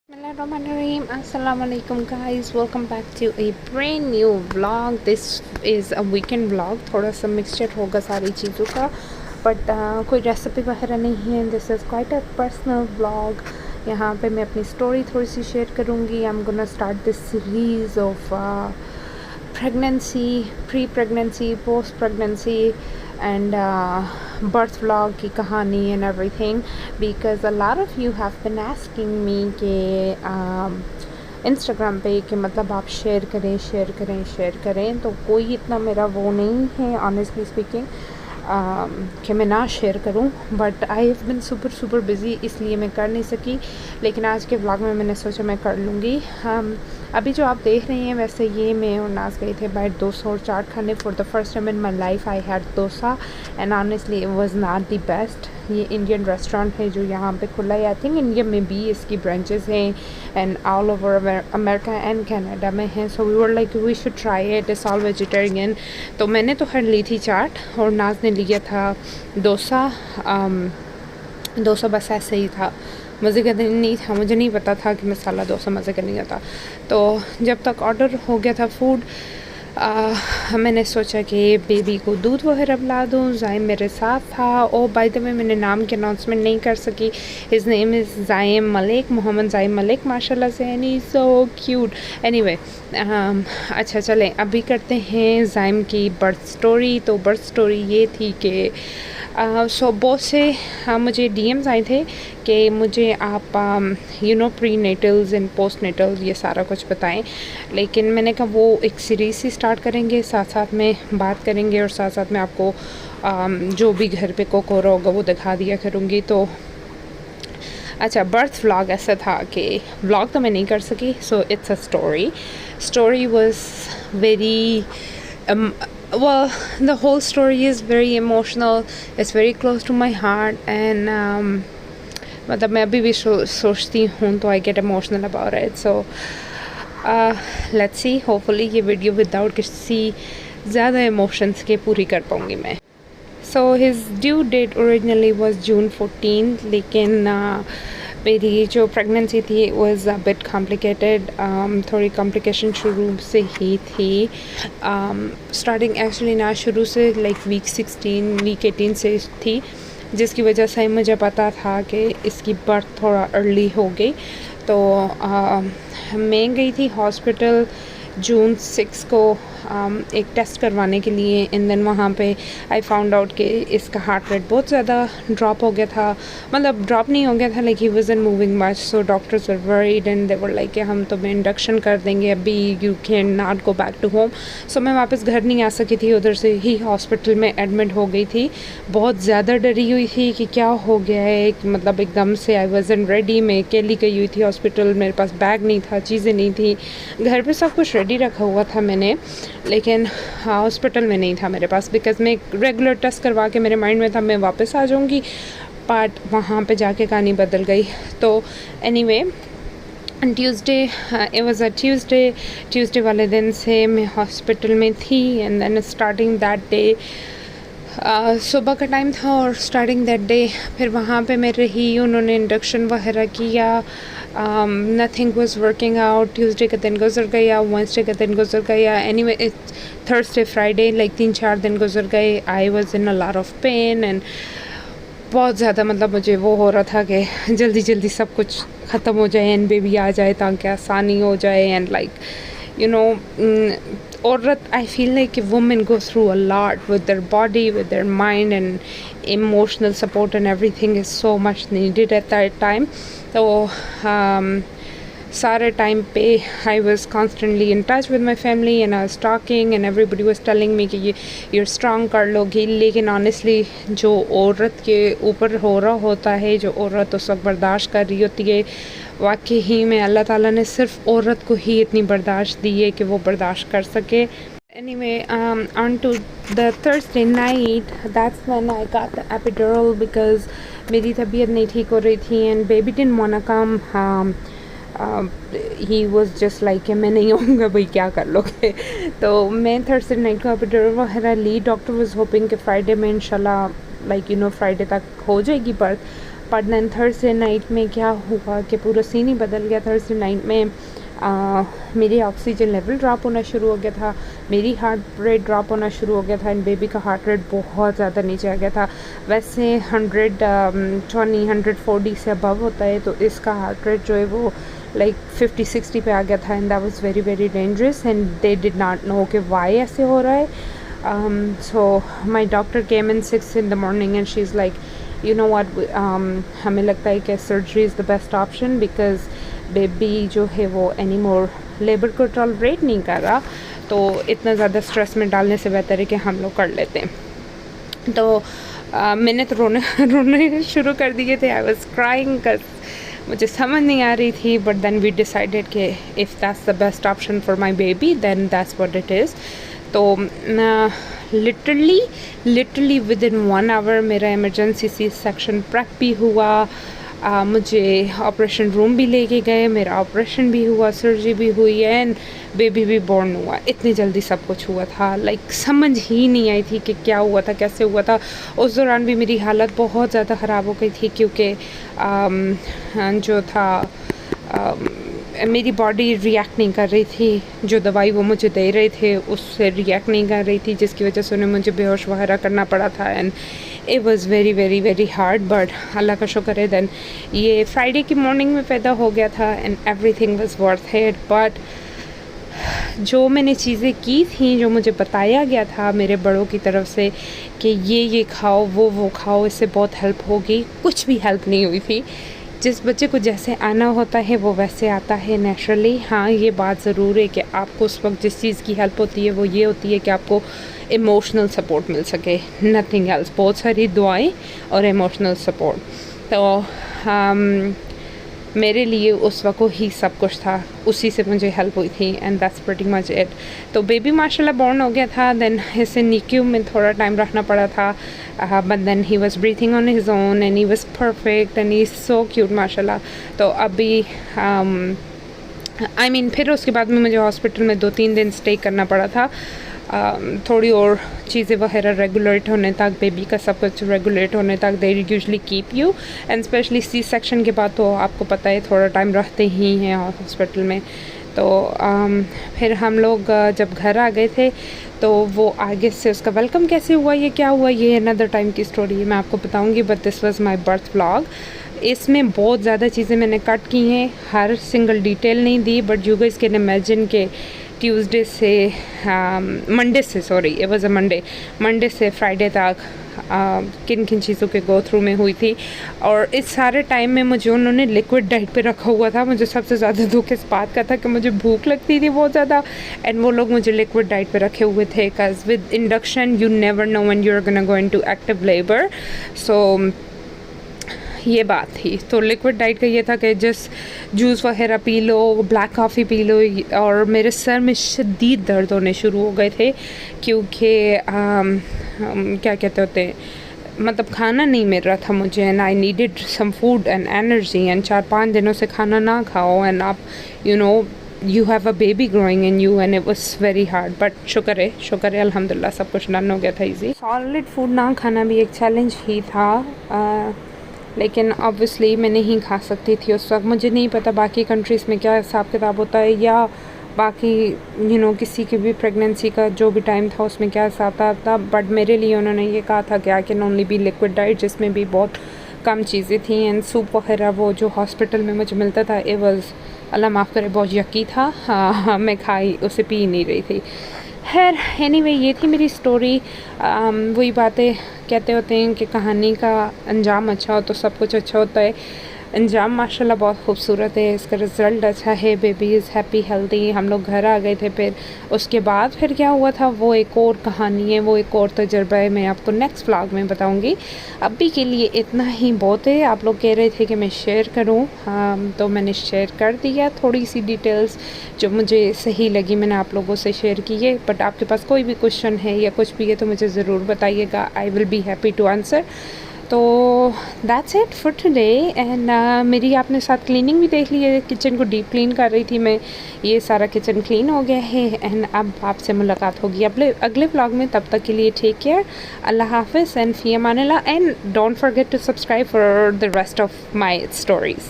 Bismillahirrahmanirrahim. Assalamualaikum guys, welcome back to a brand new vlog. This is a weekend vlog. थोड़ा सा mixture होगा सारी चीज़ों का, बट कोई रेसिपी वगैरह नहीं है. This is quite a personal vlog. यहाँ पे मैं अपनी स्टोरी थोड़ी सी शेयर करूँगी. I am gonna start this series of pregnancy, pre-pregnancy, post-pregnancy and birth vlog की कहानी and everything, because a lot of you have been asking me कि Instagram पे कि मतलब आप शेयर करें. तो कोई इतना मेरा वो नहीं है ऑनेस्टली स्पीकिंग कि मैं ना शेयर करूं, but I have been super busy, इसलिए मैं कर नहीं सकी. लेकिन आज के व्लॉग में मैंने सोचा मैं कर लूँगी. अभी जो आप देख रहे हैं, वैसे ये मैं और नाज गए थे बाहर डोसा और चाट खाने. For the first time in my life I had dosa and honestly it was not the best. ये इंडियन रेस्टोरेंट है जो यहाँ पे खुला है. आई थिंक इंडिया में भी इसकी ब्रांचेस हैं and all over America and Canada में हैं. So we were like we should try it. It's all vegetarian. तो मैंने तो खैर ली थी चाट और नाज ने लिया था डोसा. डोसा बस ऐसे ही था, मज़े का नहीं था. मुझे नहीं पता था कि मसाला डोसा मज़े का नहीं आता. तो जब तक ऑर्डर हो गया था फूड, मैंने सोचा कि बेबी को दूध वगैरह पिला दूँ. ज़ाइम मेरे साथ था. ओ बाय द वे, मैंने नाम की अनाउंसमेंट नहीं कर सकी. His name is Zaim Malik, Mohammad Zaim Malik माशाल्लाह से, and he so cute. Anyway, अच्छा चलें अभी करते हैं ज़ाइम की बर्थ स्टोरी. तो बर्थ स्टोरी ये थी कि सो बहुत से मुझे डीएम्स आए थे कि मुझे आप pre nettles and post nettles ये सारा कुछ बताएं. लेकिन मैंने कहा वो एक सीरीज़ ही स्टार्ट करेंगे, साथ साथ में बात करेंगे और साथ साथ में आपको जो भी घर पे कुक हो रहा होगा वो दिखा दिया करूँगी. तो अच्छा, बर्थ व्लॉग ऐसा था कि व्लॉग तो मैं नहीं कर सकी. So it's a story was very well, the whole story is very emotional. It's very close to my heart and मतलब मैं अभी भी सोचती हूँ तो I get emotional about it. So let's see, hopefully ये वीडियो विदाउट किसी ज़्यादा इमोशंस के पूरी कर पाऊँगी मैं. So his due date originally was June 14, लेकिन मेरी जो प्रेगनेंसी थी वाज अ बिट कॉम्प्लिकेटेड. थोड़ी कॉम्प्लिकेशन शुरू से ही थी. स्टार्टिंग एक्चुअली ना शुरू से लाइक वीक 16 वीक 18 से थी, जिसकी वजह से मुझे पता था कि इसकी बर्थ थोड़ा अर्ली हो गई. तो मैं गई थी हॉस्पिटल जून 6 को एक टेस्ट करवाने के लिए. एंड देन वहाँ पे आई फाउंड आउट कि इसका हार्ट रेट बहुत ज़्यादा ड्रॉप हो गया था. मतलब ड्रॉप नहीं हो गया था, लाइक ही wasn't moving much. So doctors were worried and they were like कि हम तुम्हें इंडक्शन कर देंगे, अभी you can not go back to home. So मैं वापस घर नहीं आ सकी थी, उधर से ही हॉस्पिटल में एडमिट हो गई थी. बहुत ज़्यादा डरी हुई थी कि क्या हो गया है. मतलब एकदम से आई वाज़न्ट रेडी. मैं अकेली गई हुई थी हॉस्पिटल, मेरे पास बैग नहीं था, चीज़ें नहीं थी. घर पर सब कुछ रेडी रखा हुआ था मैंने, लेकिन हॉस्पिटल में नहीं था मेरे पास. बिकॉज़ मैं रेगुलर टेस्ट करवा के मेरे माइंड में था मैं वापस आ जाऊंगी, बट वहाँ पे जाके कहानी बदल गई. तो anyway, Tuesday it was a Tuesday वाले दिन से मैं हॉस्पिटल में थी. And then starting that day सुबह का टाइम था और स्टार्टिंग दैट डे फिर वहाँ पे मैं रही. उन्होंने इंडक्शन वगैरह किया. Nothing was working out. Tuesday का दिन गुजर गया, वेडनेसडे का दिन गुजर गया. एनीवे, थर्सडे फ्राइडे लाइक 3-4 दिन गुजर गए. I was in a lot of pain and बहुत ज़्यादा मतलब मुझे वो हो रहा था कि जल्दी सब कुछ ख़त्म हो जाए एंड बेबी आ जाए ताकि आसानी हो जाए. एंड लाइक औरत, I feel like women go through a lot with their body, with their mind, and emotional support and everything is so much needed at that time. तो सारे टाइम पे I was constantly in touch with my family and I was talking and everybody was telling me कि ये your strong कर लोगी. लेकिन honestly जो औरत के ऊपर हो रहा होता है, जो औरत उस वक्त बर्दाश्त कर रही होती है, वाकई ही में अल्लाह ताला ने सिर्फ औरत को ही इतनी बर्दाश्त दी है कि वो बर्दाश्त कर सके. Anyway, on to the Thursday night, that's when I got the epidural because मेरी तबीयत नहीं ठीक हो रही थी and baby didn't wanna come. He was just like मैं नहीं आऊँगा भाई, क्या कर लोगे. तो मैं थर्सडे नाइट को एपिड्यूरल वगैरह ली. डॉक्टर वाज होपिंग कि फ्राइडे में इंशाल्लाह फ्राइडे तक हो जाएगी birth. But then Thursday night में क्या हुआ कि पूरा सीन ही बदल गया। थर्सडे नाइट में मेरी ऑक्सीजन लेवल ड्रॉप होना शुरू हो गया था, मेरी हार्ट रेट ड्रॉप होना शुरू हो गया था एंड बेबी का हार्ट रेट बहुत ज़्यादा नीचे आ गया था। वैसे 140 से अबव होता है, तो इसका हार्ट रेट जो है वो लाइक 50-60 पे आ गया था and that was very very dangerous and they did not know कि वाई ऐसे हो रहा है। So my doctor came in 6 in the morning and she's like, you know what, हमें लगता है कि surgery is the best option because baby जो है वो एनी मोर लेबर को टॉलरेट नहीं कर रहा, तो इतना ज़्यादा स्ट्रेस में डालने से बेहतर है कि हम लोग कर लेते हैं। तो मैंने तो रोने शुरू कर दिए थे। आई वॉज क्राइंग कर, मुझे समझ नहीं आ रही थी, बट देन वी डिसाइडेड कि if that's the best option for my baby then that's what it is. तो लिटरली विद इन 1 hour मेरा इमरजेंसी सी सेक्शन प्रेप भी हुआ, मुझे ऑपरेशन रूम भी लेके गए, मेरा ऑपरेशन भी हुआ, सर्जरी भी हुई एंड बेबी भी बॉर्न हुआ। इतनी जल्दी सब कुछ हुआ था, लाइक समझ ही नहीं आई थी कि क्या हुआ था, कैसे हुआ था। उस दौरान भी मेरी हालत बहुत ज़्यादा ख़राब हो गई थी क्योंकि जो था मेरी बॉडी रिएक्ट नहीं कर रही थी, जो दवाई वो मुझे दे रहे थे उससे रिएक्ट नहीं कर रही थी, जिसकी वजह से उन्हें मुझे बेहोश वगैरह करना पड़ा था and it was very very very hard. But Allah का शुक्र है देन ये फ्राइडे की मॉर्निंग में पैदा हो गया था and everything was worth it. But जो मैंने चीज़ें की थी, जो मुझे बताया गया था मेरे बड़ों की तरफ से कि ये खाओ, वो खाओ, इससे बहुत हेल्प होगी, कुछ भी हेल्प नहीं हुई थी। जिस बच्चे को जैसे आना होता है वो वैसे आता है नेचुरली। हाँ, ये बात ज़रूर है कि आपको उस वक्त जिस चीज़ की हेल्प होती है वो ये होती है कि आपको इमोशनल सपोर्ट मिल सके, नथिंग एल्स। बहुत सारी दुआएं और इमोशनल सपोर्ट। तो मेरे लिए उस वक्त ही सब कुछ था, उसी से मुझे हेल्प हुई थी and that's pretty much it. तो बेबी माशाल्लाह बॉर्न हो गया था। देन इसे NICU में थोड़ा टाइम रखना पड़ा था, but then he was breathing on his own and he was perfect and he is so cute माशाल्लाह। तो अभी फिर उसके बाद में मुझे हॉस्पिटल में 2-3 दिन स्टे करना पड़ा था, थोड़ी और चीज़ें वगैरह रेगुलेट होने तक, बेबी का सब कुछ रेगुलेट होने तक they usually keep you and specially C section के बाद तो आपको पता है थोड़ा टाइम रखते ही हैं हॉस्पिटल में। तो फिर हम लोग जब घर आ गए थे तो वो आगे से उसका वेलकम कैसे हुआ, ये क्या हुआ, ये अनदर टाइम की स्टोरी है, मैं आपको बताऊंगी। But this was my birth vlog. इसमें बहुत ज़्यादा चीज़ें मैंने कट की हैं, हर सिंगल डिटेल नहीं दी, but you guys can imagine के ट्यूसडे से मंडे से, sorry it was a Monday से फ्राइडे तक किन किन चीज़ों के गो थ्रू में हुई थी। और इस सारे टाइम में मुझे उन्होंने लिक्विड डाइट पे रखा हुआ था। मुझे सबसे ज़्यादा दुख इस बात का था कि मुझे भूख लगती थी बहुत ज़्यादा एंड वो लोग मुझे लिक्विड डाइट पे रखे हुए थे, because with induction you never know when you are gonna go into active labour. So ये बात थी। तो लिक्विड डाइट का ये था कि जस्ट जूस वगैरह P low, black coffee P low. और मेरे सर में शदीद दर्द होने शुरू हो गए थे क्योंकि क्या कहते होते हैं, मतलब खाना नहीं मिल रहा था मुझे and I needed some food and energy and 4-5 दिनों से खाना ना खाओ एंड आप you have a baby growing in you and it was very hard, but शुक्र है अल्हम्दुलिल्लाह सब कुछ डन हो गया था इजी। सॉलिड फूड ना खाना भी एक चैलेंज ही था, लेकिन ऑब्वियसली मैं नहीं खा सकती थी उस वक्त। मुझे नहीं पता बाकी कंट्रीज़ में क्या हिसाब किताब होता है या बाकी किसी की भी प्रेगनेंसी का जो भी टाइम था उसमें क्या हिसाब था, बट मेरे लिए उन्होंने ये कहा था कि I can only be liquid diet, जिसमें भी बहुत कम चीज़ें थी एंड सूप वगैरह वो जो हॉस्पिटल में मुझे मिलता था इट वाज, अल्लाह माफ़ करे, बहुत यकी था। हाँ, मैं खाई उसे पी नहीं रही थी। खैर एनीवे ये थी मेरी स्टोरी। वही बातें कहते होते हैं कि कहानी का अंजाम अच्छा हो तो सब कुछ अच्छा होता है। अंजाम माशाल्लाह बहुत खूबसूरत है, इसका रिज़ल्ट अच्छा है, बेबी इज़ हैप्पी हेल्दी। हम लोग घर आ गए थे। फिर उसके बाद फिर क्या हुआ था वो एक और कहानी है, वो एक और तजुर्बा है, मैं आपको नेक्स्ट व्लॉग में बताऊंगी। अभी के लिए इतना ही बहुत है। आप लोग कह रहे थे कि मैं शेयर करूं, तो मैंने शेयर कर दिया। थोड़ी सी डिटेल्स जो मुझे सही लगी मैंने आप लोगों से शेयर की है। बट आपके पास कोई भी क्वेश्चन है या कुछ भी है तो मुझे ज़रूर बताइएगा, I will be happy to answer. तो that's it for today and मेरी आपने साथ क्लीनिंग भी देख ली है, किचन को डीप क्लीन कर रही थी मैं, ये सारा किचन क्लीन हो गया है एंड अब आपसे मुलाकात होगी अगले व्लॉग में। तब तक के लिए टेक केयर, अल्लाह हाफिज़ एंड फ़ी अमान अल्लाह and don't forget to subscribe for the rest of my stories.